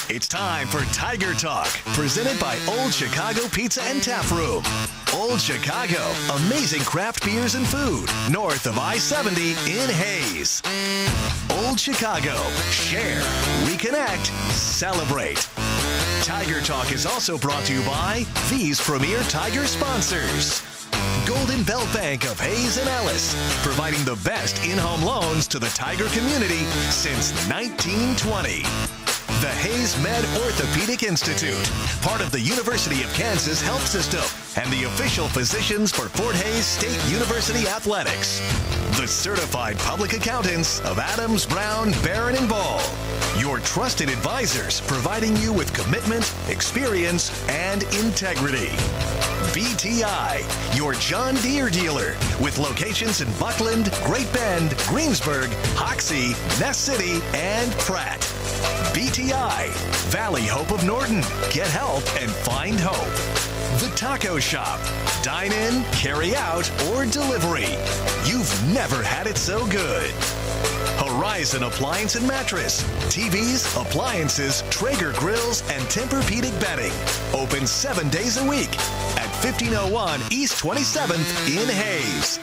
It's time for Tiger Talk, presented by Old Chicago Pizza and Tap Room. Old Chicago, amazing craft beers and food, north of I-70 in Hayes. Old Chicago, share, reconnect, celebrate. Tiger Talk is also brought to you by these premier Tiger sponsors. Golden Belt Bank of Hayes and Ellis, providing the best in-home loans to the Tiger community since 1920. The Hayes Med Orthopedic Institute, part of the University of Kansas Health System, and the official physicians for Fort Hays State University Athletics. The certified public accountants of Adams, Brown, Barron, and Ball. Your trusted advisors, providing you with commitment, experience, and integrity. BTI, your John Deere dealer, with locations in Buckland, Great Bend, Greensburg, Hoxie, Ness City, and Pratt. BTI, Valley Hope of Norton. Get help and find hope. The Taco Shop. Dine in, carry out, or delivery. You've never had it so good. Horizon Appliance and Mattress. TVs, appliances, Traeger grills, and Tempur-Pedic bedding. Open 7 days a week at 1501 East 27th in Hayes.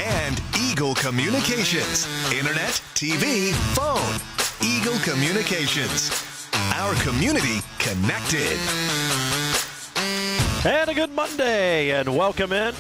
And Eagle Communications. Internet, TV, phone. Eagle Communications. Our community connected. And a good Monday, and welcome in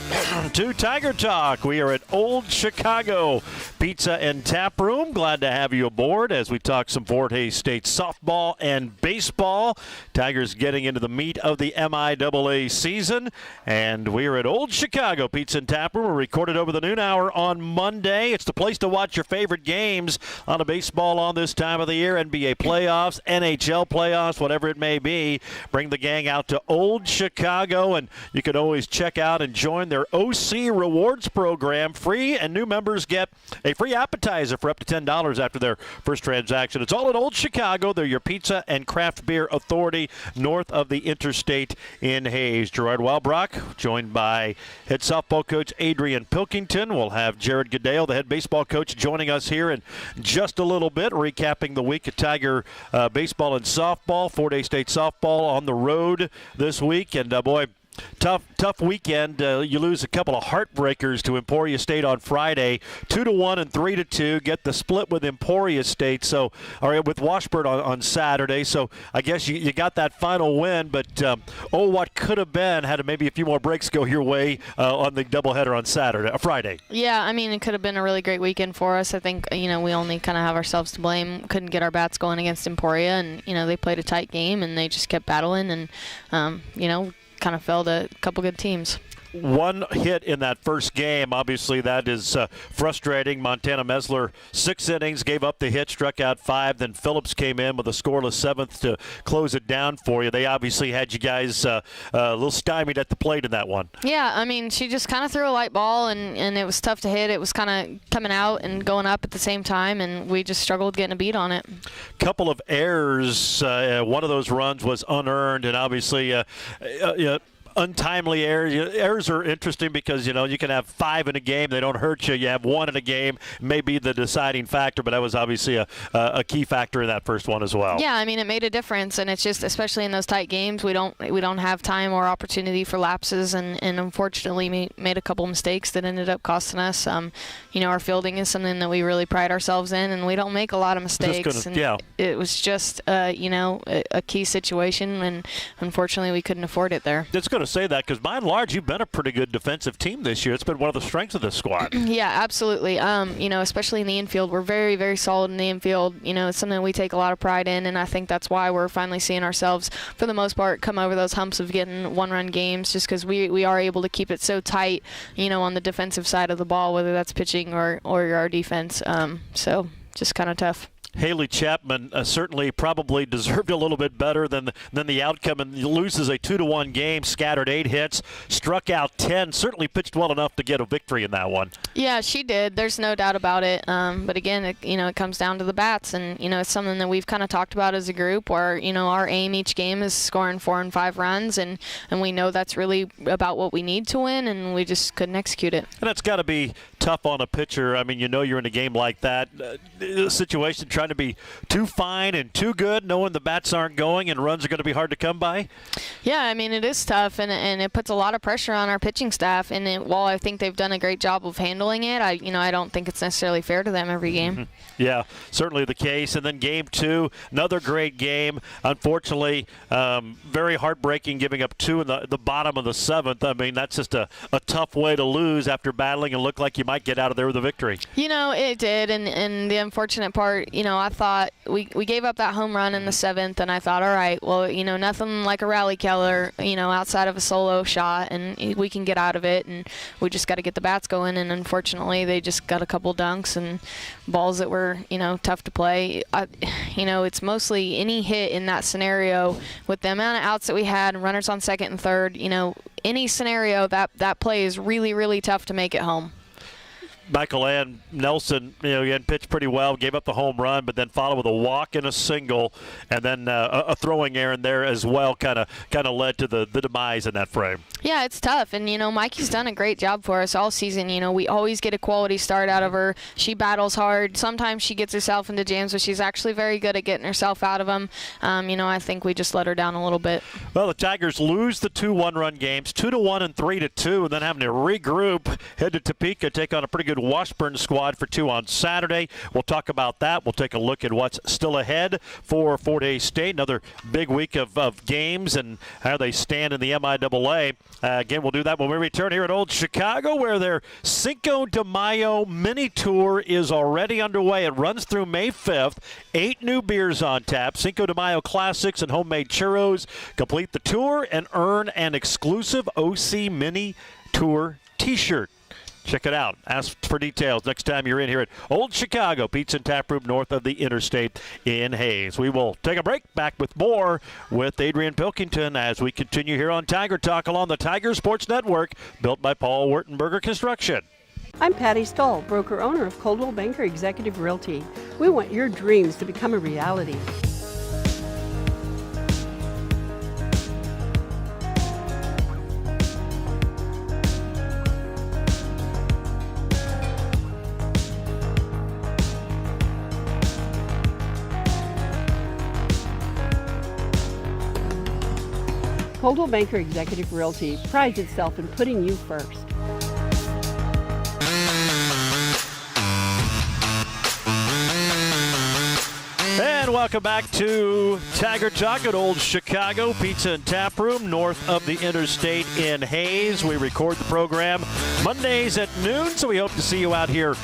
to Tiger Talk. We are at Old Chicago Pizza and Tap Room. Glad to have you aboard as we talk some Fort Hays State softball and baseball. Tigers getting into the meat of the MIAA season, and we are at Old Chicago Pizza and Tap Room. We're recorded over the noon hour on Monday. It's the place to watch your favorite games on a baseball on this time of the year, NBA playoffs, NHL playoffs, whatever it may be. Bring the gang out to Old Chicago. And you can always check out and join their OC Rewards program. Free, and new members get a free appetizer for up to $10 after their first transaction. It's all at Old Chicago. They're your pizza and craft beer authority north of the interstate in Hayes. Gerard Wellbrock, joined by head softball coach Adrian Pilkington. We'll have Jared Goodale, the head baseball coach, joining us here in just a little bit, recapping the week of Tiger baseball and softball. Fort Hays State softball on the road this week. And, boy, Tough weekend. You lose a couple of heartbreakers to Emporia State on Friday, 2-1 and 3-2. Get the split with Emporia State, with Washburn on Saturday. So I guess you got that final win, but what could have been had maybe a few more breaks go your way on the doubleheader on Friday. Yeah, I mean, it could have been a really great weekend for us. I think we only kind of have ourselves to blame. Couldn't get our bats going against Emporia, and they played a tight game and they just kept battling, and kind of fell to a couple good teams. One hit in that first game. Obviously, that is frustrating. Montana Mesler, 6 innings, gave up the hit, struck out 5. Then Phillips came in with a scoreless 7th to close it down for you. They obviously had you guys a little stymied at the plate in that one. Yeah, I mean, she just kind of threw a light ball, and it was tough to hit. It was kind of coming out and going up at the same time, and we just struggled getting a beat on it. Couple of errors. One of those runs was unearned, and obviously untimely errors. Errors are interesting because, you can have 5 in a game. They don't hurt you. You have 1 in a game, may be the deciding factor, but that was obviously a key factor in that first one as well. Yeah, I mean, it made a difference, and it's just, especially in those tight games, we don't have time or opportunity for lapses, and unfortunately we made a couple mistakes that ended up costing us. Our fielding is something that we really pride ourselves in, and we don't make a lot of mistakes. It was just, a key situation, and unfortunately we couldn't afford it there. It's going to say that because by and large you've been a pretty good defensive team this year. It's been one of the strengths of this squad. Yeah, absolutely. Especially in the infield, we're very, very solid in the infield. It's something we take a lot of pride in, and I think that's why we're finally seeing ourselves, for the most part, come over those humps of getting one-run games, just because we are able to keep it so tight, on the defensive side of the ball, whether that's pitching or our defense. So just kind of tough. Haley Chapman certainly probably deserved a little bit better than the outcome, and loses a 2-1 game, scattered 8 hits, struck out 10, certainly pitched well enough to get a victory in that one. Yeah, she did. There's no doubt about it. But again, it comes down to the bats, and it's something that we've kind of talked about as a group, where our aim each game is scoring 4 and 5 runs, and we know that's really about what we need to win, and we just couldn't execute it. And that's got to be tough on a pitcher. I mean, you're in a game like that. Situation trying to be too fine and too good, knowing the bats aren't going and runs are going to be hard to come by? Yeah, I mean, it is tough, and it puts a lot of pressure on our pitching staff. And while I think they've done a great job of handling it, I don't think it's necessarily fair to them every game. Yeah, certainly the case. And then game 2, another great game. Unfortunately, very heartbreaking, giving up 2 in the bottom of the 7th. I mean, that's just a tough way to lose after battling and look like you might get out of there with a victory. It did, and the unfortunate part, I thought we gave up that home run in the 7th, and I thought, all right, well, nothing like a rally killer, outside of a solo shot, and we can get out of it, and we just got to get the bats going. And unfortunately, they just got a couple dunks and balls that were, tough to play. It's mostly any hit in that scenario with the amount of outs that we had and runners on second and third. Any scenario that play is really, really tough to make it home. Michael Ann Nelson, again, pitched pretty well, gave up the home run, but then followed with a walk and a single, and then a throwing error in there as well, kind of led to the demise in that frame. Yeah, it's tough, and Mikey's done a great job for us all season. We always get a quality start out of her. She battles hard. Sometimes she gets herself into jams, but she's actually very good at getting herself out of them. I think we just let her down a little bit. Well, the Tigers lose the 2 one-run games, 2-1 and 3-2, and then having to regroup, head to Topeka, take on a pretty good Washburn squad for 2 on Saturday. We'll talk about that. We'll take a look at what's still ahead for Fort Hays State. Another big week of games and how they stand in the MIAA. Again, we'll do that when we return here at Old Chicago, where their Cinco de Mayo mini tour is already underway. It runs through May 5th. 8 new beers on tap. Cinco de Mayo classics and homemade churros. Complete the tour and earn an exclusive OC mini tour t-shirt. Check it out. Ask for details next time you're in here at Old Chicago Pizza and Tap Room north of the interstate in Hays. We will take a break. Back with more with Adrian Pilkington as we continue here on Tiger Talk along the Tiger Sports Network, built by Paul Wertenberger Construction. I'm Patty Stoll, broker-owner of Coldwell Banker Executive Realty. We want your dreams to become a reality. Coldwell Banker Executive Realty prides itself in putting you first. And welcome back to Tiger Talk at Old Chicago Pizza and Tap Room north of the interstate in Hays. We record the program Mondays at noon, so we hope to see you out here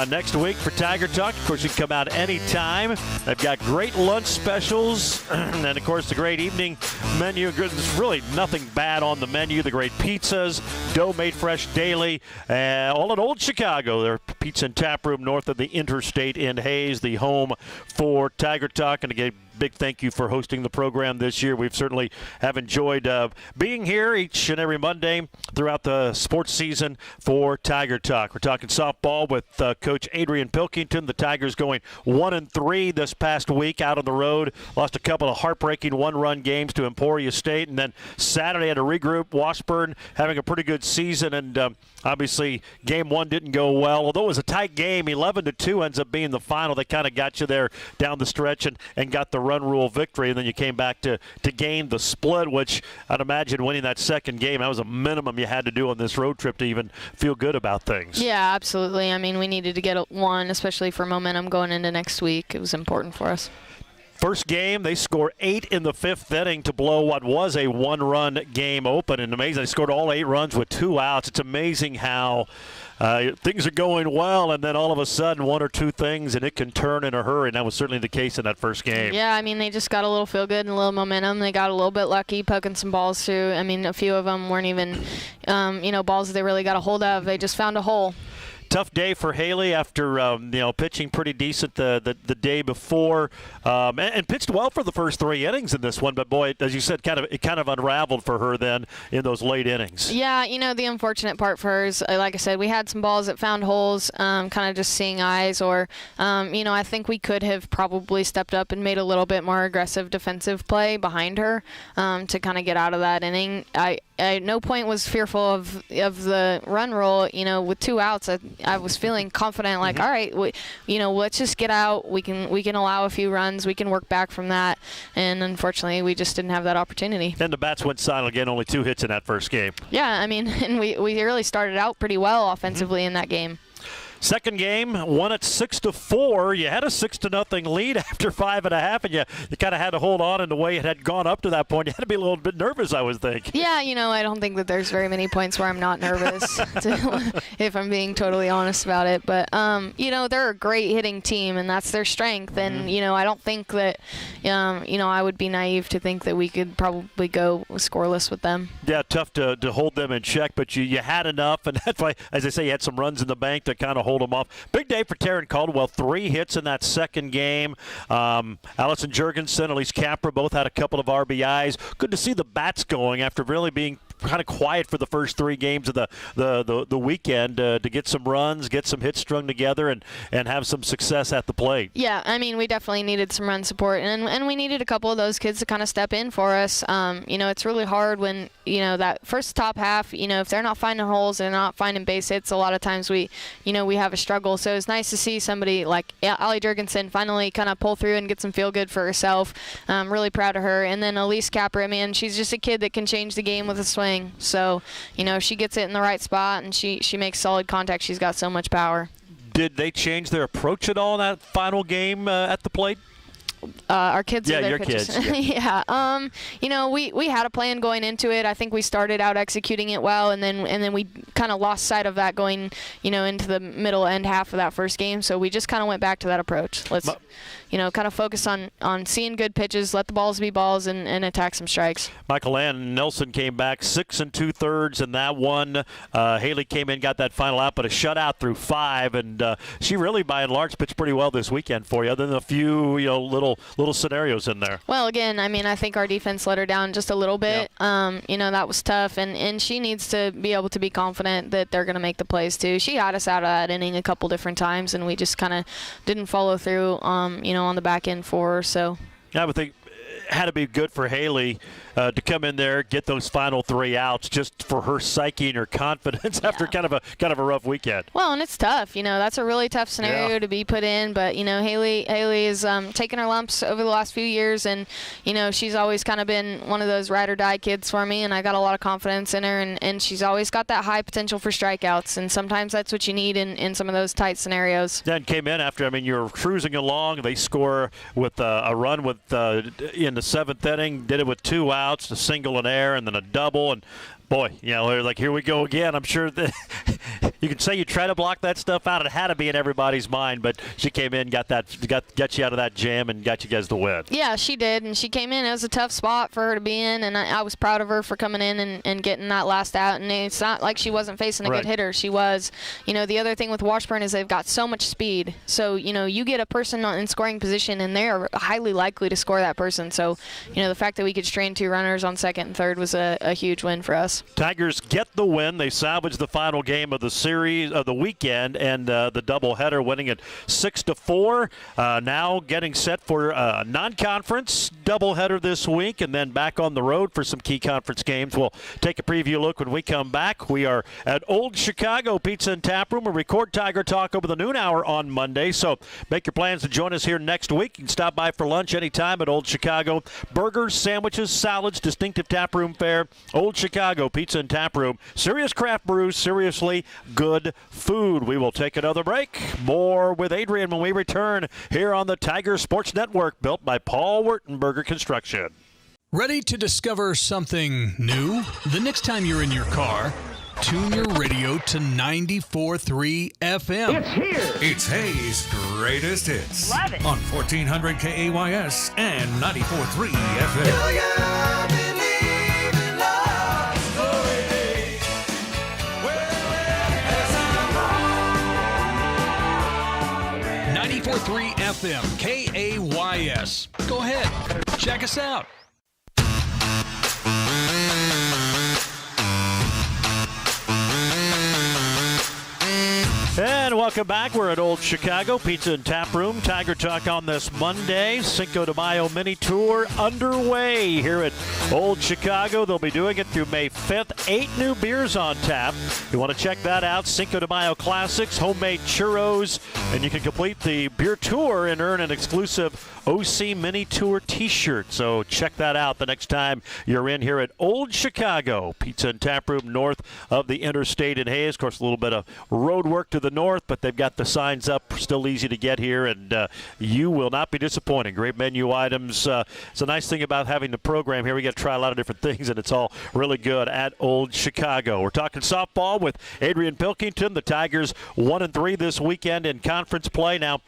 next week for Tiger Talk. Of course, you can come out anytime. They've got great lunch specials and, of course, the great evening menu. There's really nothing bad on the menu. The great pizzas, dough made fresh daily, all in Old Chicago. Their Pizza and Tap Room north of the interstate in Hays, the home for Tiger Talk. And again, big thank you for hosting the program this year. We've certainly have enjoyed being here each and every Monday throughout the sports season for Tiger Talk. We're talking softball with Coach Adrian Pilkington. The Tigers going 1-3 this past week out on the road. Lost a couple of heartbreaking one-run games to Emporia State, and then Saturday had a regroup. Washburn having a pretty good season, and obviously game 1 didn't go well. Although it was a tight game, 11-2 ends up being the final. They kind of got you there down the stretch and got the run rule victory, and then you came back to gain the split, which I'd imagine winning that second game, that was a minimum you had to do on this road trip to even feel good about things. Yeah, absolutely. I mean, we needed to get one, especially for momentum going into next week. It was important for us. First game, they score 8 in the 5th inning to blow what was a one-run game open. And amazing, they scored all 8 runs with 2 outs. It's amazing how things are going well, and then all of a sudden 1 or 2 things, and it can turn in a hurry. And that was certainly the case in that first game. Yeah, I mean, they just got a little feel-good and a little momentum. They got a little bit lucky poking some balls through. I mean, a few of them weren't even, balls that they really got a hold of. They just found a hole. Tough day for Haley after pitching pretty decent the day before, and pitched well for the first 3 innings in this one. But boy, as you said, it kind of unraveled for her then in those late innings. Yeah, the unfortunate part for her is, like I said, we had some balls that found holes, kind of just seeing eyes, or I think we could have probably stepped up and made a little bit more aggressive defensive play behind her to kind of get out of that inning. at no point was fearful of the run roll. With 2 outs, I was feeling confident. Like, all right, let's just get out. We can allow a few runs. We can work back from that. And unfortunately, we just didn't have that opportunity. And the bats went silent again. Only 2 hits in that first game. Yeah, I mean, and we really started out pretty well offensively in that game. Second game, won at 6-4. You had a 6-0 lead after 5.5, and you kind of had to hold on. And the way it had gone up to that point, you had to be a little bit nervous, I would think. Yeah, I don't think that there's very many points where I'm not nervous, if I'm being totally honest about it. But they're a great hitting team, and that's their strength. And I don't think that I would be naive to think that we could probably go scoreless with them. Yeah, tough to hold them in check, but you had enough, and that's why, as I say, you had some runs in the bank to kind of hold them off. Big day for Taryn Caldwell. 3 hits in that second game. Allison Jurgensen, Elise Capra both had a couple of RBIs. Good to see the bats going after really being kind of quiet for the first 3 games of the weekend to get some runs, get some hits strung together, and have some success at the plate. Yeah, I mean, we definitely needed some run support, and we needed a couple of those kids to kind of step in for us. It's really hard when, that first top half, if they're not finding holes, they're not finding base hits, a lot of times we have a struggle. So it's nice to see somebody like Allie Jurgensen finally kind of pull through and get some feel good for herself. I'm really proud of her. And then Elise Capra, man, she's just a kid that can change the game with a swing. So, if she gets it in the right spot and she makes solid contact, she's got so much power. Did they change their approach at all in that final game at the plate? Our kids. Yeah, their your pitches. kids. Yeah. We had a plan going into it. I think we started out executing it well, and then we kind of lost sight of that going, into the middle end half of that first game. So we just kind of went back to that approach. Let's, kind of focus on seeing good pitches, let the balls be balls, and attack some strikes. Michael Ann Nelson came back 6 2/3 in that one. Haley came in, got that final out, but a shutout through 5, and she really, by and large, pitched pretty well this weekend for you, other than a few, little scenarios in there. Well, again, I mean, I think our defense let her down just a little bit. Yep. That was tough, and she needs to be able to be confident that they're going to make the plays too. She had us out of that inning a couple different times, and we just kind of didn't follow through, on the back end for her. So I would think it had to be good for Haley to come in there, get those final 3 outs, just for her psyche and her confidence after kind of a rough weekend. Well, and it's tough. That's a really tough scenario to be put in. But Haley is taking her lumps over the last few years, and she's always kind of been one of those ride or die kids for me, and I got a lot of confidence in her, and she's always got that high potential for strikeouts, and sometimes that's what you need in some of those tight scenarios. Then came in after, you're cruising along. They score with a run in the 7th inning. Did it with 2 outs. A single, an error, and then a double, and boy, they're like, here we go again. I'm sure that you can say you try to block that stuff out. It had to be in everybody's mind, but she came in, got you out of that jam, and got you guys the win. Yeah, she did, and she came in. It was a tough spot for her to be in, and I was proud of her for coming in and getting that last out. And it's not like she wasn't facing a good hitter. She was. The other thing with Washburn is they've got so much speed. So, you get a person in scoring position, and they're highly likely to score that person. So, the fact that we could strain 2 runners on second and third was a huge win for us. Tigers get the win. They salvage the final game of the series of the weekend, and the doubleheader, winning it 6-4. Now getting set for a non-conference doubleheader this week, and then back on the road for some key conference games. We'll take a preview look when we come back. We are at Old Chicago Pizza and Tap Room. We record Tiger Talk over the noon hour on Monday, so make your plans to join us here next week. You can stop by for lunch anytime at Old Chicago. Burgers, sandwiches, salads, distinctive tap room fare. Old Chicago Pizza and Tap Room. Serious craft brews, seriously good food. We will take another break. More with Adrian when we return here on the Tiger Sports Network, built by Paul Wertenberger Construction. Ready to discover something new? The next time you're in your car, tune your radio to 94.3 FM. It's here. It's Hayes' greatest hits. Love it. On 1400 KAYS and 94.3 FM. Do you believe in love? Glory. Well, 94.3 FM, KAYS. Go ahead, check us out. And welcome welcome back. We're at Old Chicago Pizza and Tap Room. Tiger Talk on this Monday. Cinco de Mayo mini tour underway here at Old Chicago. They'll be doing it through May 5th. 8 new beers on tap. You want to check that out. Cinco de Mayo classics, homemade churros, and you can complete the beer tour and earn an exclusive OC Mini Tour t-shirt. So check that out the next time you're in here at Old Chicago Pizza and Tap Room north of the interstate in Hayes. Of course, a little bit of road work to the north, but they've got the signs up. Still easy to get here, and you will not be disappointed. Great menu items. It's a nice thing about having the program here. We get to try a lot of different things, and it's all really good at Old Chicago. We're talking softball with Adrian Pilkington. The Tigers 1-3 this weekend in conference play. Now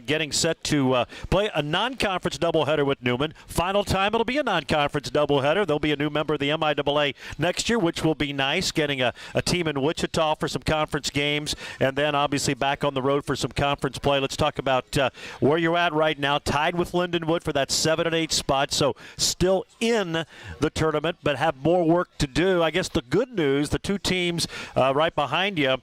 getting set to play a non-conference doubleheader with Newman. Final time it'll be a non-conference doubleheader. There'll be a new member of the MIAA next year, which will be nice, getting a team in Wichita for some conference games, and then obviously back on the road for some conference play. Let's talk about where you're at right now, tied with Lindenwood for that 7 and 8 spot, so still in the tournament, but have more work to do. I guess the good news, the two teams right behind you,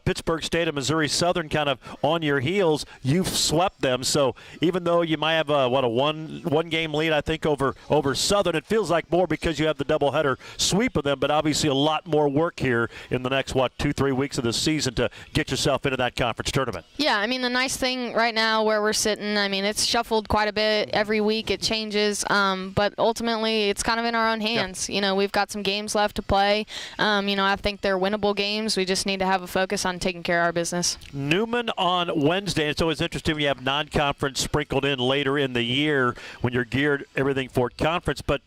Pittsburgh State and Missouri Southern kind of on your heels, you've swept them. So even though you might have a one game lead, I think, over Southern, it feels like more because you have the doubleheader sweep of them, but obviously a lot more work here in the next 2-3 weeks of the season to get yourself into that conference tournament. Yeah, I mean, the nice thing right now where we're sitting, I mean, it's shuffled quite a bit every week. It changes, but ultimately it's kind of in our own hands. Yeah. You know, we've got some games left to play. You know, I think they're winnable games. We just need to have a focus on taking care of our business. Newman on Wednesday. It's always interesting when you have non-conference sprinkled in later in the year when you're geared everything for conference. But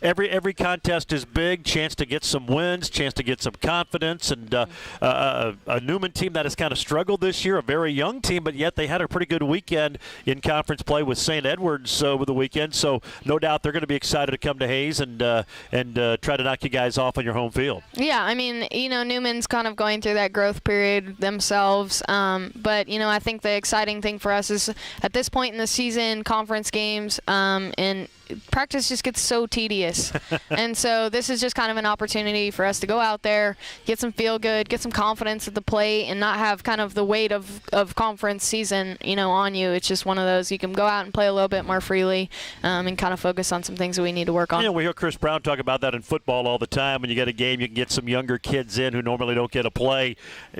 every contest is big. Chance to get some wins, chance to get some confidence, and a Newman team that has kind of struggled this year, a very young team, but yet they had a pretty good weekend in conference play with St. Edwards over the weekend. So no doubt they're going to be excited to come to Hayes and try to knock you guys off on your home field. Yeah, I mean, you know, Newman's kind of going through that growth period themselves. But, you know, I think the exciting thing for us is at this point in the season, conference games, and practice just gets so tedious. And so this is just kind of an opportunity for us to go out there, get some feel good, get some confidence at the plate, and not have kind of the weight of conference season, you know, on you. It's just one of those you can go out and play a little bit more freely and kind of focus on some things that we need to work on. You know, we hear Chris Brown talk about that in football all the time. When you get a game, you can get some younger kids in who normally don't get a play.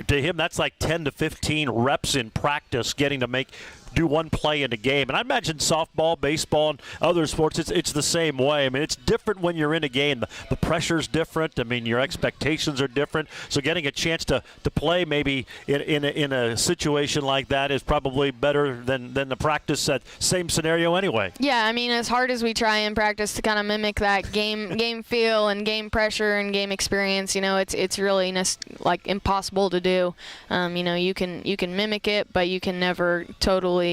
To him, that's like 10 to 15 reps in practice, getting to do one play in a game. And I imagine softball, baseball, and other sports, it's the same way. I mean, it's different when you're in a game. The pressure's different. I mean, your expectations are different. So getting a chance to play maybe in a situation like that is probably better than the practice at same scenario anyway. Yeah, I mean, as hard as we try in practice to kind of mimic that game feel and game pressure and game experience, you know, it's really like impossible to do. You know, you can mimic it, but you can never totally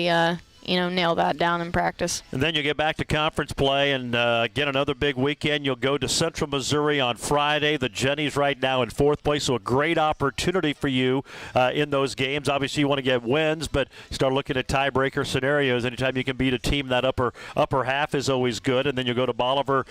nail that down in practice. And then you get back to conference play and get another big weekend. You'll go to Central Missouri on Friday. The Jennies right now in 4th place, so a great opportunity for you in those games. Obviously, you want to get wins, but start looking at tiebreaker scenarios. Anytime you can beat a team, that upper half is always good. And then you go to Bolivar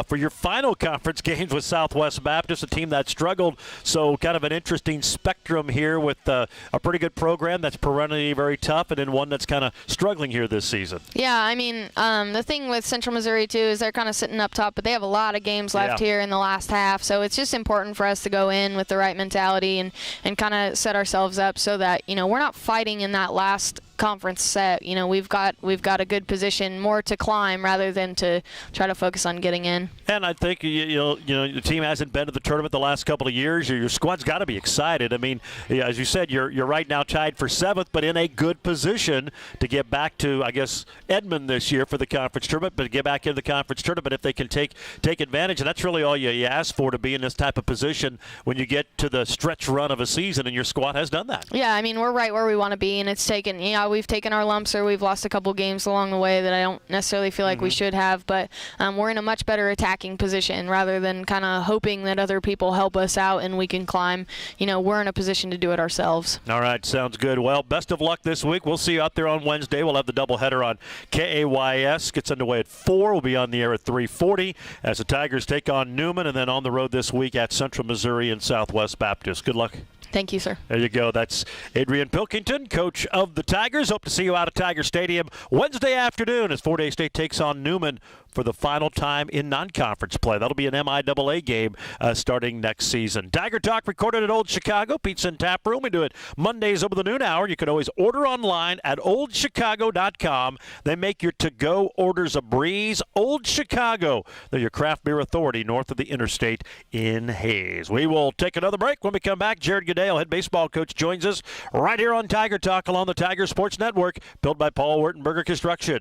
for your final conference games with Southwest Baptist, a team that struggled. So kind of an interesting spectrum here with a pretty good program that's perennially very tough, and then one that's kind of struggling here this season. Yeah, I mean, the thing with Central Missouri, too, is they're kind of sitting up top, but they have a lot of games left here in the last half. So it's just important for us to go in with the right mentality and kind of set ourselves up so that, you know, we're not fighting in that last conference set. You know, we've got a good position, more to climb rather than to try to focus on getting in. And I think you know the team hasn't been to the tournament the last couple of years. Your squad's got to be excited. I mean, as you said, you're right now tied for 7th, but in a good position to get back to, I guess, Edmond this year for the conference tournament, but to get back into the conference tournament if they can take advantage. And that's really all you ask for, to be in this type of position when you get to the stretch run of a season, and your squad has done that. Yeah, I mean, we're right where we want to be, and it's taken, you know, we've taken our lumps, or we've lost a couple games along the way that I don't necessarily feel like we should have, but we're in a much better attacking position rather than kind of hoping that other people help us out and we can climb. You know, we're in a position to do it ourselves. All right, sounds good. Well, best of luck this week. We'll see you out there on Wednesday. We'll have the doubleheader on KAYS. Gets underway at 4. We'll be on the air at 3:40 as the Tigers take on Newman, and then on the road this week at Central Missouri and Southwest Baptist. Good luck. Thank you, sir. There you go. That's Adrian Pilkington, coach of the Tigers. Hope to see you out at Tiger Stadium Wednesday afternoon as Fort Hays State takes on Newman for the final time in non-conference play. That'll be an MIAA game starting next season. Tiger Talk recorded at Old Chicago Pizza and Tap Room. We do it Mondays over the noon hour. You can always order online at oldchicago.com. They make your to-go orders a breeze. Old Chicago, they're your craft beer authority north of the interstate in Hays. We will take another break. When we come back, Jared Goodale, head baseball coach, joins us right here on Tiger Talk along the Tiger Sports Network, built by Paul Wertenberger Construction.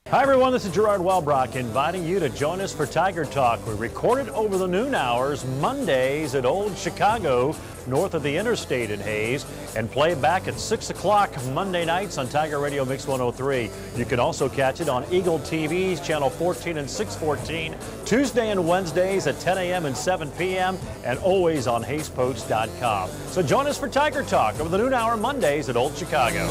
Hi, everyone. This is Gerard Welbrock inviting you to join us for Tiger Talk. We record it over the noon hours Mondays at Old Chicago, north of the interstate in Hays, and play back at 6 o'clock Monday nights on Tiger Radio Mix 103. You can also catch it on Eagle TV's Channel 14 and 614, Tuesday and Wednesdays at 10 a.m. and 7 p.m., and always on HaysPost.com. So join us for Tiger Talk over the noon hour Mondays at Old Chicago.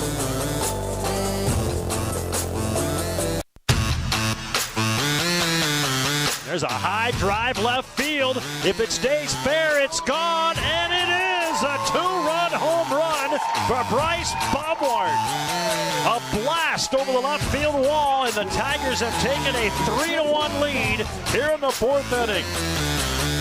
There's a high drive left field. If it stays fair, it's gone, and it is a two-run home run for Bryce Baumwart. A blast over the left field wall, and the Tigers have taken a 3-1 lead here in the fourth inning.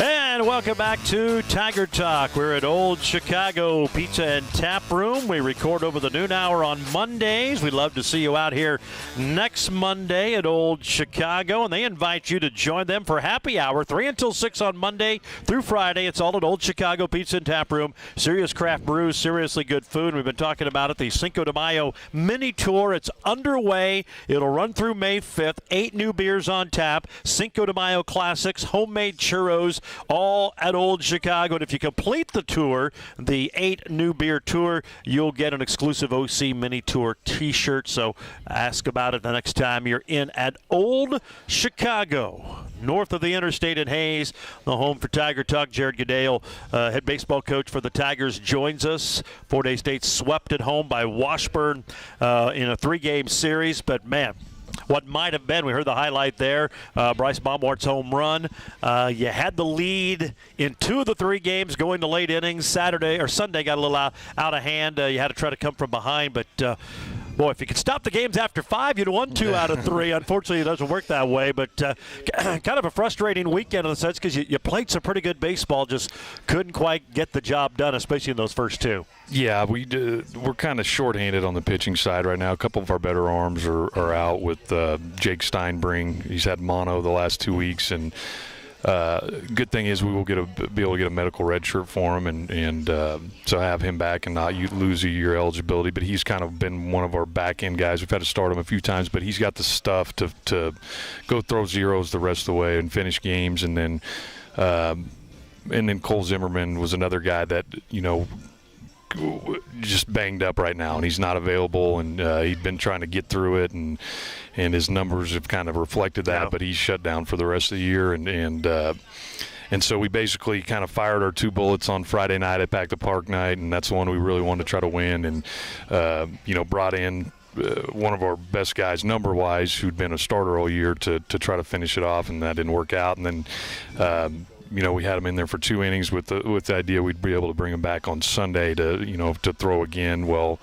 And welcome back to Tiger Talk. We're at Old Chicago Pizza and Tap Room. We record over the noon hour on Mondays. We'd love to see you out here next Monday at Old Chicago. And they invite you to join them for happy hour, 3 until 6 on Monday through Friday. It's all at Old Chicago Pizza and Tap Room. Serious craft brews, seriously good food. We've been talking about it, the Cinco de Mayo mini tour. It's underway. It'll run through May 5th. 8 new beers on tap. Cinco de Mayo classics, homemade churros, all at Old Chicago. And if you complete the tour, the 8 new beer tour, you'll get an exclusive OC mini tour t-shirt. So ask about it the next time you're in at Old Chicago, north of the interstate in Hays, the home for Tiger Talk. Jared Goodale, head baseball coach for the Tigers, joins us. Fort Hays State swept at home by Washburn in a 3-game series. But, man, what might have been, we heard the highlight there, Bryce Baumwart's home run. You had the lead in 2 of the 3 games going to late innings. Sunday got a little out of hand. You had to try to come from behind, but boy, if you could stop the games after 5, you'd have won 2 out of 3. Unfortunately, it doesn't work that way, but kind of a frustrating weekend in the sense because you played some pretty good baseball, just couldn't quite get the job done, especially in those first 2. Yeah, we're kind of shorthanded on the pitching side right now. A couple of our better arms are out with Jake Steinberg. He's had mono the last 2 weeks, and good thing is we will be able to get a medical red shirt for him, and so have him back and not lose a year eligibility. But he's kind of been one of our back end guys. We've had to start him a few times, but he's got the stuff to go throw zeros the rest of the way and finish games. And then Cole Zimmerman was another guy that just banged up right now, and he's not available, and he'd been trying to get through it, and his numbers have kind of reflected that. Yeah. But he's shut down for the rest of the year, and so we basically kind of fired our 2 bullets on Friday night at Pack the Park night, and that's the one we really wanted to try to win, and brought in one of our best guys number-wise who'd been a starter all year to try to finish it off, and that didn't work out. And then we had him in there for 2 innings with the idea we'd be able to bring him back on Sunday to throw again. Well,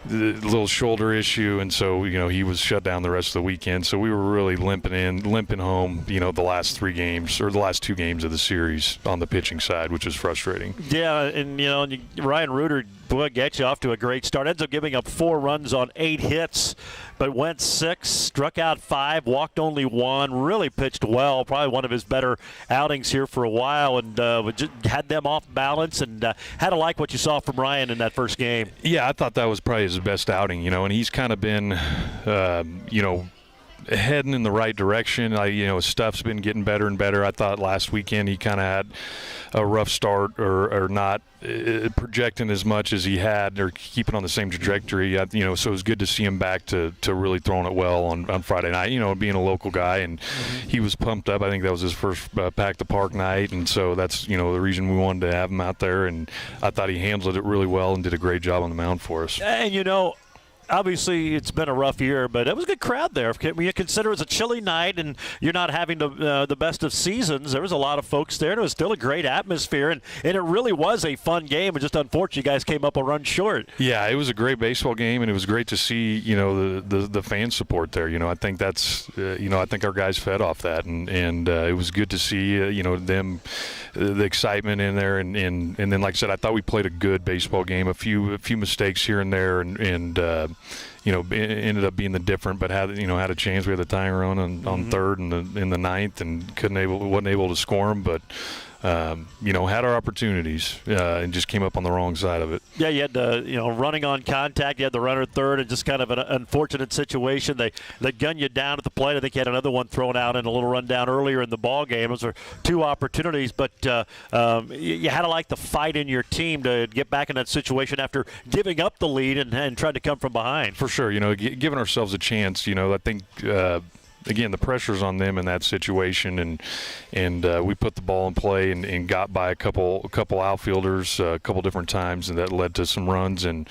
the little shoulder issue, and so he was shut down the rest of the weekend. So we were really limping home. The last 3 games or the last 2 games of the series on the pitching side, which is frustrating. Yeah, and Ryan Reuter gets you off to a great start. Ends up giving up 4 runs on 8 hits, but went 6, struck out 5, walked only 1. Really pitched well. Probably one of his better outings here for a while, and just had them off balance. And had to like what you saw from Ryan in that first game. Yeah, I thought that was probably his best outing. And he's kind of been, heading in the right direction. His stuff's been getting better and better. I thought last weekend he kind of had a rough start, or not projecting as much as he had, or keeping on the same trajectory. So it was good to see him back to really throwing it well on Friday night. Being a local guy, and he was pumped up. I think that was his first Pack the Park night, and so that's the reason we wanted to have him out there. And I thought he handled it really well and did a great job on the mound for us. And obviously it's been a rough year, but it was a good crowd there. When you consider it was a chilly night and you're not having the best of seasons, there was a lot of folks there, and it was still a great atmosphere, and it really was a fun game. And just unfortunately, you guys came up a run short. Yeah, it was a great baseball game, and it was great to see the fan support there. I think that's I think our guys fed off that, and it was good to see them, the excitement in there, and then like I said, I thought we played a good baseball game. A few mistakes here and there, and ended up being the different, but had a chance. We had the tying run on third in the ninth, and wasn't able to score them, but had our opportunities and just came up on the wrong side of it. Yeah, you had running on contact. You had the runner third, and just kind of an unfortunate situation. They gun you down at the plate. I think you had another one thrown out in a little rundown earlier in the ball game. Those were two opportunities, but you had to like the fight in your team to get back in that situation after giving up the lead and trying to come from behind. For sure, giving ourselves a chance. I think. Again, the pressure's on them in that situation, and we put the ball in play and got by a couple outfielders a couple different times, and that led to some runs. And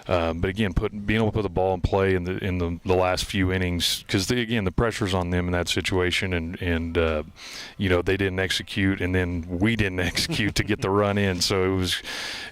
but again, being able to put the ball in play in the last few innings, because the pressure's on them in that situation, and they didn't execute, and then we didn't execute to get the run in. So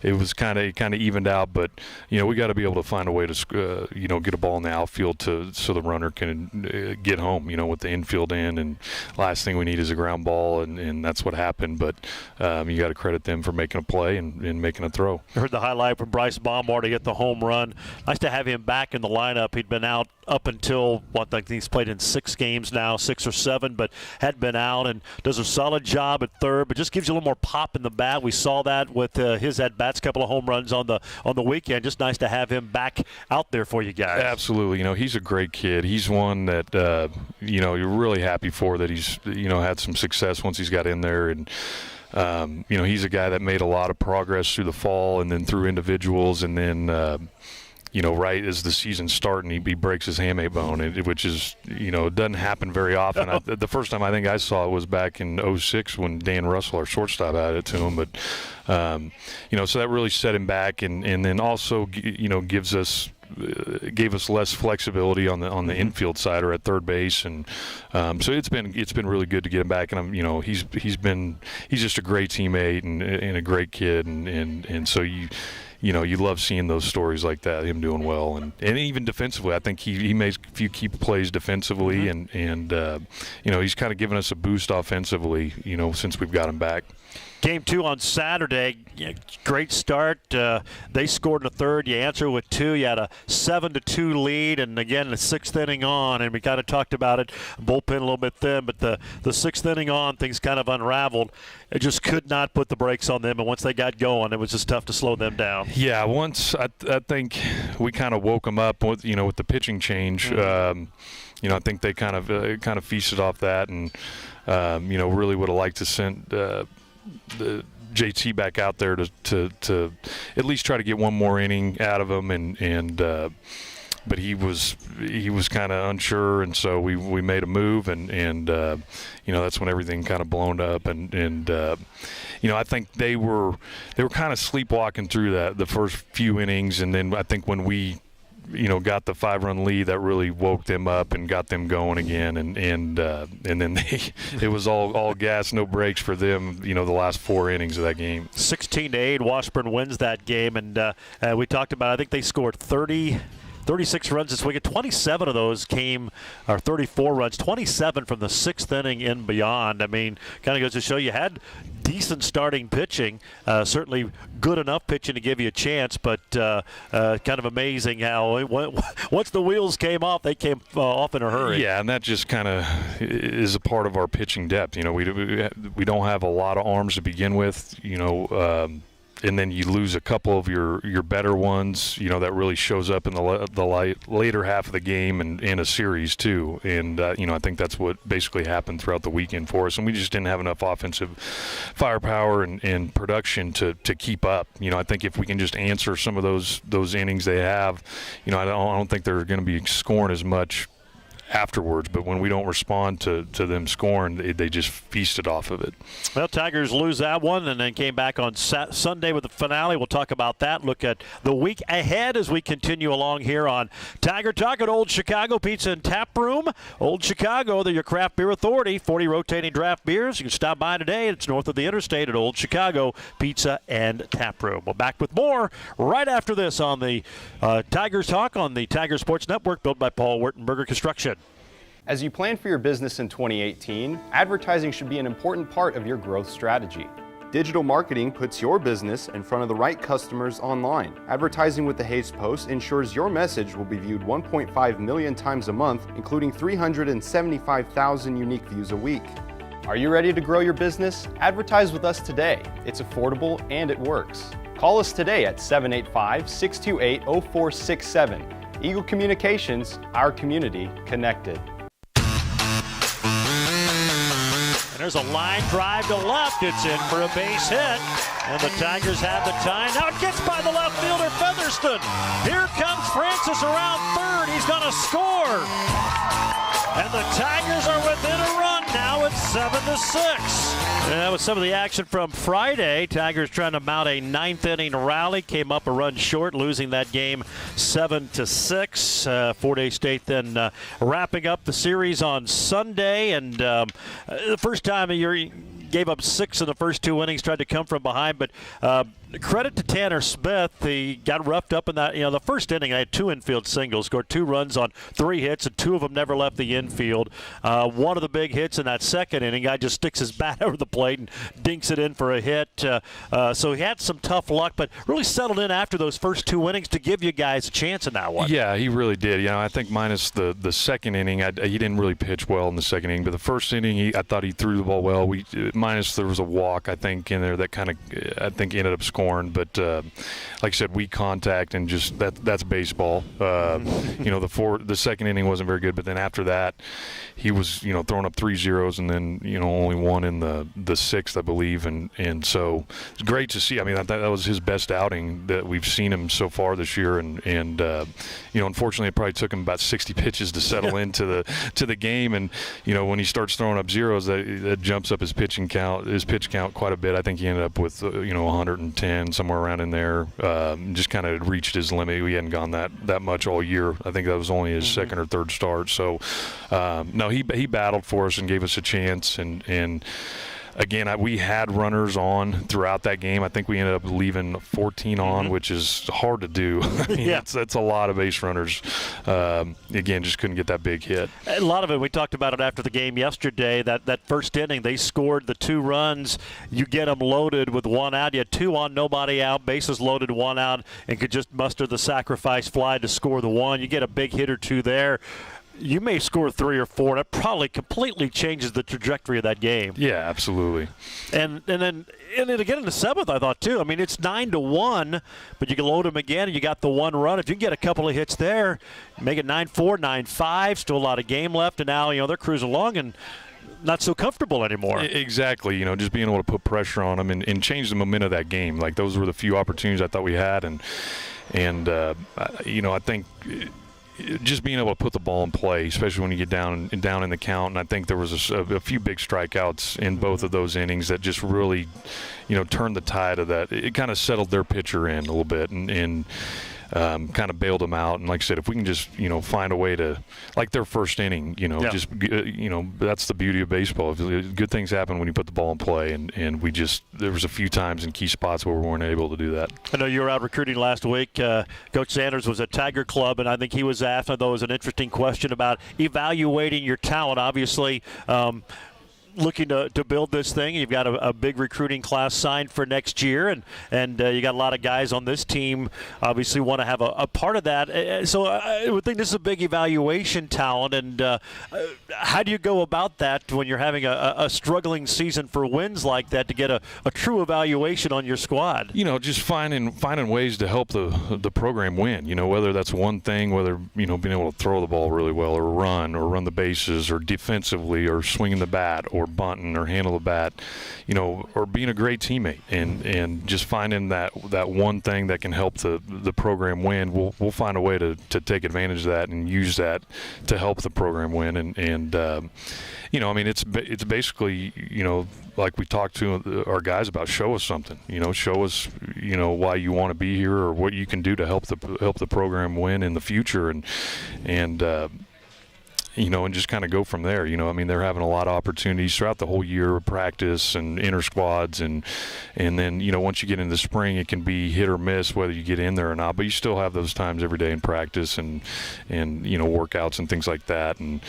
it was kind of evened out. But we got to be able to find a way to get a ball in the outfield so the runner can get home. With the infield in, and last thing we need is a ground ball, and that's what happened. But you got to credit them for making a play and making a throw. I heard the highlight from Bryce Bombard to get the home run. Nice to have him back in the lineup. He'd been out up until, I think he's played in 6 games now, 6 or 7, but had been out, and does a solid job at third, but just gives you a little more pop in the bat. We saw that with his at-bats, couple of home runs on the weekend. Just nice to have him back out there for you guys. Absolutely. He's a great kid. He's one that you're really happy for, that he's had some success once he's got in there, and he's a guy that made a lot of progress through the fall and then through individuals, and then right as the season's starting, he breaks his hamate bone, which is, it doesn't happen very often. The first time I think I saw it was back in 2006 when Dan Russell, our shortstop, had it to him. But, so that really set him back, and then also, gave us less flexibility on the infield side or at third base, and so it's been really good to get him back. And he's just a great teammate and a great kid, and so you love seeing those stories like that, him doing well, and even defensively. I think he made a few key plays defensively, and he's kind of given us a boost offensively, since we've got him back. Game 2 on Saturday, great start. They scored in the third. You answer with 2. You had a 7-2 lead, and again, the 6th inning on, and we kind of talked about it, bullpen a little bit thin, but the 6th inning on, things kind of unraveled. It just could not put the brakes on them, and once they got going, it was just tough to slow them down. Yeah, once I think we kind of woke them up with the pitching change. Mm-hmm. I think they kind of feasted off that, and really would have liked to send the JT back out there to at least try to get one more inning out of him, and but he was kind of unsure, and so we made a move, and that's when everything kind of blown up, and I think they were kind of sleepwalking through the first few innings, and then I think when we got the 5-run lead, that really woke them up and got them going again, and then it was all gas, no brakes for them. The last 4 innings of that game. 16-8, Washburn wins that game, and we talked about. I think they scored 36 runs this week. 27 of those came, or 34 runs, 27 from the 6th inning and beyond. I mean, kind of goes to show you had decent starting pitching, certainly good enough pitching to give you a chance, but kind of amazing how once the wheels came off, they came off in a hurry. Yeah, and that just kind of is a part of our pitching depth. We don't have a lot of arms to begin with, and then you lose a couple of your better ones, that really shows up in the later half of the game and in a series too. And I think that's what basically happened throughout the weekend for us, and we just didn't have enough offensive firepower and production to keep up. I think if we can just answer some of those innings they have, I don't think they're going to be scoring as much afterwards. But when we don't respond to them scoring, they just feasted off of it. Well, Tigers lose that one and then came back on Sunday with the finale. We'll talk about that. Look at the week ahead as we continue along here on Tiger Talk at Old Chicago Pizza and Tap Room. Old Chicago, they're your craft beer authority. 40 rotating draft beers. You can stop by today. It's north of the interstate at Old Chicago Pizza and Tap Room. We're back with more right after this on the Tigers Talk on the Tiger Sports Network, built by Paul Wertenberger Construction. As you plan for your business in 2018, advertising should be an important part of your growth strategy. Digital marketing puts your business in front of the right customers online. Advertising with the Hayes Post ensures your message will be viewed 1.5 million times a month, including 375,000 unique views a week. Are you ready to grow your business? Advertise with us today. It's affordable and it works. Call us today at 785-628-0467. Eagle Communications, our community connected. And there's a line drive to left. It's in for a base hit. And the Tigers have the tie. Now it gets by the left fielder, Featherston. Here comes Francis around third. He's going to score. And the Tigers are within a run. Now it's 7-6. And that was some of the action from Friday. Tigers trying to mount a ninth-inning rally. Came up a run short, losing that game 7-6. Fort Hays State then wrapping up the series on Sunday. And the first time of year, gave up 6 in the first 2 innings, tried to come from behind. But credit to Tanner Smith. He got roughed up in that. The first inning, I had 2 infield singles, scored 2 runs on 3 hits, and 2 of them never left the infield. One of the big hits in that second inning, guy just sticks his bat over the plate and dinks it in for a hit. So he had some tough luck, but really settled in after those first 2 innings to give you guys a chance in that one. Yeah, he really did. I think minus the second inning, he didn't really pitch well in the second inning. But the first inning, I thought he threw the ball well. Minus there was a walk, I think, in there that kind of, I think, ended up scoring. But like I said, weak contact and just that's baseball. The second inning wasn't very good, but then after that, he was throwing up 3 zeros and then only 1 in the sixth, I believe, and so it's great to see. I mean, that was his best outing that we've seen him so far this year, and unfortunately, it probably took him about 60 pitches to settle into the game, and when he starts throwing up zeros, that jumps up his pitch count quite a bit. I think he ended up with 110, somewhere around in there. Just kind of reached his limit. We hadn't gone that much all year. I think that was only his second or third start. So no, he battled for us and gave us a chance, and again, we had runners on throughout that game. I think we ended up leaving 14 on, which is hard to do. That's a lot of base runners. Again, just couldn't get that big hit. A lot of it, we talked about it after the game yesterday, that first inning, they scored the 2 runs. You get them loaded with 1 out. You had 2 on, nobody out, bases loaded, 1 out, and could just muster the sacrifice fly to score the 1. You get a big hit or 2 there. You may score 3 or 4. That probably completely changes the trajectory of that game. Yeah, absolutely. And then again in the 7th, I thought too. I mean, it's 9-1, but you can load them again, and you got the 1 run. If you can get a couple of hits there, make it 9-4, 9-5. Still a lot of game left, and now they're cruising along and not so comfortable anymore. Exactly. Just being able to put pressure on them and change the momentum of that game. Like those were the few opportunities I thought we had, and I think just being able to put the ball in play, especially when you get down in the count. And I think there was a few big strikeouts in both of those innings that just really, turned the tide of that. It kind of settled their pitcher in a little bit and kind of bailed them out. And like I said, if we can just, find a way to, like their first inning, just, that's the beauty of baseball. Good things happen when you put the ball in play. And there was a few times in key spots where we weren't able to do that. I know you were out recruiting last week. Coach Sanders was at Tiger Club, and I think he was asked, I thought it was an interesting question about evaluating your talent. Obviously, looking to build this thing. You've got a big recruiting class signed for next year, and you got a lot of guys on this team obviously want to have a part of that. So I would think this is a big evaluation talent, and how do you go about that when you're having a struggling season for wins like that to get a true evaluation on your squad? Just finding ways to help the program win, whether that's one thing, whether, being able to throw the ball really well or run the bases or defensively or swinging the bat or or bunting or handle the bat, or being a great teammate and just finding that one thing that can help the program win. We'll find a way to take advantage of that and use that to help the program win. And it's basically, like we talked to our guys about, show us something, show us, why you want to be here or what you can do to help the program win in the future. And just kind of go from there. They're having a lot of opportunities throughout the whole year of practice and inter squads, and then, once you get into the spring, it can be hit or miss whether you get in there or not, but you still have those times every day in practice and workouts and things like that. And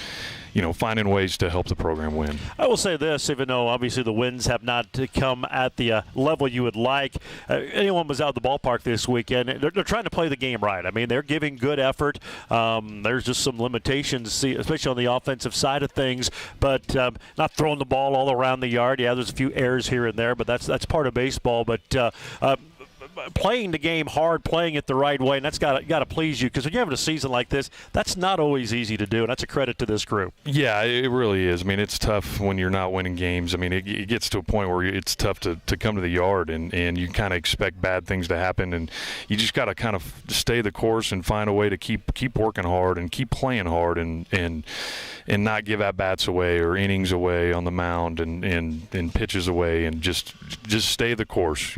finding ways to help the program win. I will say this, even though obviously the wins have not come at the level you would like, anyone was out of the ballpark this weekend, they're trying to play the game right. They're giving good effort. There's just some limitations, especially on the offensive side of things, but not throwing the ball all around the yard. Yeah, there's a few errors here and there, but that's part of baseball. But playing the game hard, playing it the right way, and that's got to please you, because when you're having a season like this, that's not always easy to do, and that's a credit to this group. Yeah, it really is. It's tough when you're not winning games. It gets to a point where it's tough to come to the yard, and you kind of expect bad things to happen, and you just got to kind of stay the course and find a way to keep working hard and keep playing hard and not give at-bats away or innings away on the mound and pitches away, and just stay the course.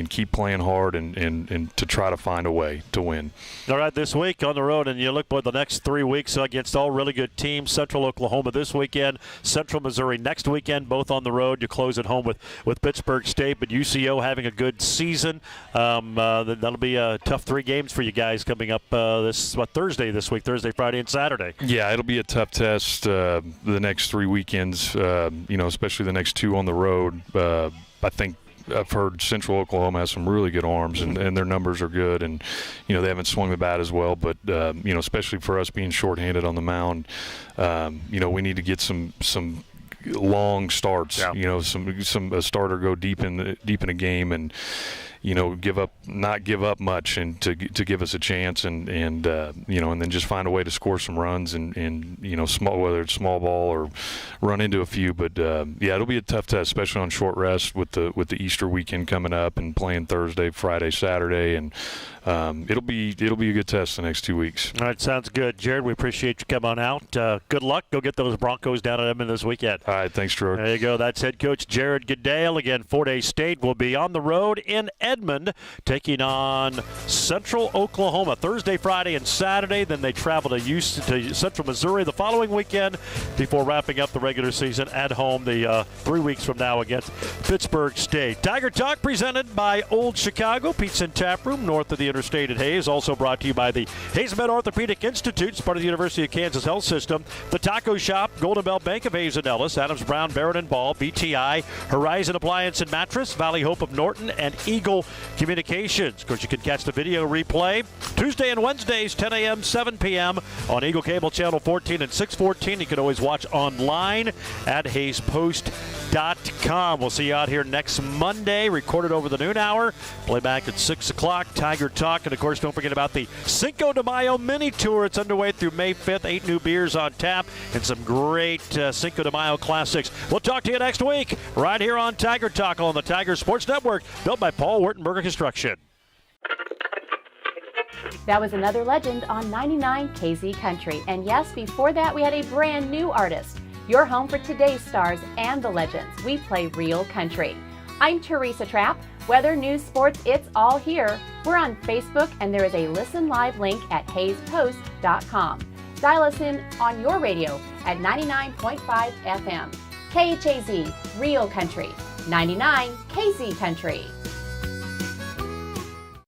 Keep playing hard and to try to find a way to win. All right, this week on the road, and you look for the next 3 weeks against all really good teams. Central Oklahoma this weekend, Central Missouri next weekend, both on the road. You close at home with Pittsburgh State, but UCO having a good season. That'll be a tough 3 games for you guys coming up Thursday this week, Thursday, Friday, and Saturday. Yeah, it'll be a tough test the next 3 weekends, especially the next 2 on the road. I think I've heard Central Oklahoma has some really good arms, and their numbers are good, and they haven't swung the bat as well. But especially for us being shorthanded on the mound, we need to get some long starts. Yeah. A starter go deep in a game and not give up much, and to give us a chance, and then just find a way to score some runs and whether it's small ball or run into a few. But it'll be a tough test, especially on short rest with the Easter weekend coming up and playing Thursday, Friday, Saturday, and it'll be a good test the next 2 weeks. All right, sounds good. Jared, we appreciate you coming on out. Good luck. Go get those Broncos down at Edmond this weekend. All right, thanks, Troy. There you go. That's head coach Jared Goodale. Again, Fort Hays State will be on the road in Edmond, taking on Central Oklahoma Thursday, Friday, and Saturday. Then they travel to Central Missouri the following weekend before wrapping up the regular season at home 3 weeks from now against Pittsburgh State. Tiger Talk presented by Old Chicago Pizza and Tap Room, north of the Interstate at Hays. Also brought to you by the Hays Med Orthopedic Institute, it's part of the University of Kansas Health System. The Taco Shop, Golden Bell Bank of Hays and Ellis, Adams Brown, Barrett and Ball, BTI, Horizon Appliance and Mattress, Valley Hope of Norton, and Eagle Communications. Of course, you can catch the video replay Tuesday and Wednesdays, 10 a.m., 7 p.m. on Eagle Cable Channel 14 and 614. You can always watch online at HaysPost.com. We'll see you out here next Monday, recorded over the noon hour. Play back at 6 o'clock, Tiger Talk. And, of course, don't forget about the Cinco de Mayo mini tour. It's underway through May 5th. 8 new beers on tap and some great Cinco de Mayo classics. We'll talk to you next week right here on Tiger Talk on the Tiger Sports Network, built by Paul Wurtenberger Construction. That was another legend on 99 KZ Country. And yes, before that, we had a brand new artist. Your home for today's stars and the legends. We play real country. I'm Teresa Trapp. Weather, news, sports, it's all here. We're on Facebook, and there is a listen live link at HaysPost.com. Dial us in on your radio at 99.5 FM. KHAZ, Real Country. 99 KZ Country.